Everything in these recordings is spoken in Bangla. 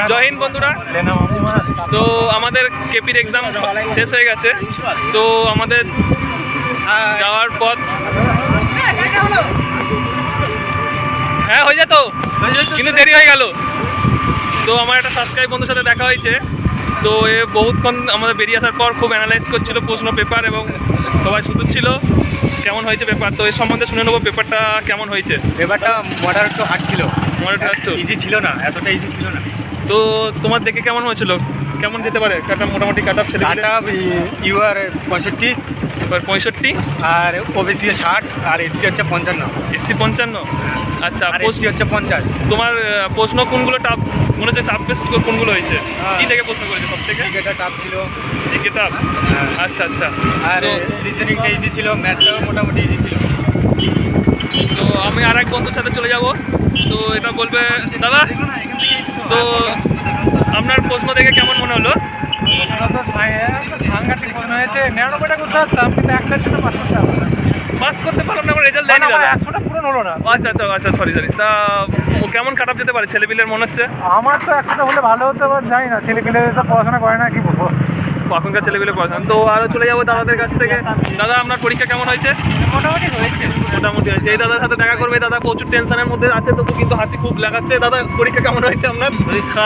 জয় হিন্দ বন্ধুরা। তো আমাদের কেপির এক্সাম শেষ হয়ে গেছে, তো আমাদের যাওয়ার পথ হ্যাঁ হয়ে যেত, কিন্তু দেরি হয়ে গেল। তো আমার একটা সাবস্ক্রাইব বন্ধুর সাথে দেখা হয়েছে, তো এ বহুতক্ষণ আমাদের বেরিয়ে আসার পর খুব অ্যানালাইজ করছিল প্রশ্ন পেপার এবং সবাই শুধুচ্ছিল কেমন হয়েছে পেপার। তো এই সম্বন্ধে শুনে নেবো পেপারটা কেমন হয়েছে। পেপারটা মডারেট একটু হার্ড ছিল, মডারেট ইজি ছিল না, এতটা ইজি ছিল না। তো তোমার দেখে কেমন হয়েছিল, কেমন যেতে পারে কাটা? মোটামুটি কাট আপ ছেলে কাটা ইউআর 65, 65 আর ওবিসি 60, আর এসসি হচ্ছে 55, এসসি 55। আচ্ছা, আর এসটি হচ্ছে 50। তোমার প্রশ্ন কোনগুলো টাফ মনে হচ্ছে? টাফেস্ট কোনগুলো হয়েছে? কি থেকে প্রশ্ন করেছে সব থেকে? জিকেটা টাফ ছিল। GK tough? আচ্ছা আচ্ছা। আর রিজনিংটা ইজি ছিল, ম্যাথটাও মোটামুটি ইজি ছিল। তো আমি আর এক বন্ধুর সাথে চলে যাব, তো এটা বলবে দাদা। তো আপনার প্রশ্ন দেখে কেমন মনে হলো? সাংঘাতিক মনে হয়েছে। 99টা করতে পারতাম, কিন্তু একটার জন্য পাস করতে পারলাম না। পাস করতে পারলাম না, আমার রেজাল্ট দেয়নি দাদা। 100টা পূরণ হলো না। আচ্ছা আচ্ছা আচ্ছা, সরি। তা ও কেমন কাট আপ যেতে পারে ছেলেপিলের মনে হচ্ছে? আমার তো 100টা হলে ভালো হতে পারে, জানি না। ছেলেপিলে তো পড়াশোনা করে না, কি বলবো। এখনকার ছেলেপিলে পড়াশোনা। তো আরও চলে যাবো দাদাদের কাছ থেকে। দাদা, আপনার পরীক্ষা কেমন হয়েছে? মোটামুটি হয়েছে। মোটামুটি হয়েছে। এই দাদার সাথে দেখা করবে। দাদা প্রচুর টেনশনের মধ্যে আছে, তবু কিন্তু হাসি খুব লাগাচ্ছে। দাদা, পরীক্ষা কেমন হয়েছে আপনার? পরীক্ষা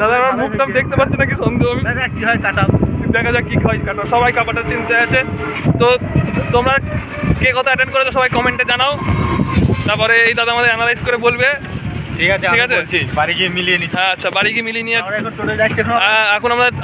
দাদা আমার মুখটা দেখতে পাচ্ছি নাকি সন্দেহ আমি। দেখা কি হয় কাটা। দেখা যাক কি হয় কাটা। সবাই কাপাটার চিন্তায় আছে। তো তোমরা কে কথা অ্যাটেন্ড করেছো সবাই কমেন্টে জানাও। তারপরে এই দাদা আমাদের অ্যানালাইজ করে বলবে। ঠিক আছে, ঠিক আছে, বাড়ি গিয়ে মিলিয়ে নিচ্ছি। হ্যাঁ আচ্ছা, বাড়ি গিয়ে মিলিয়ে নিয়ে এখন টোটো যাচ্ছে। এখন আমরা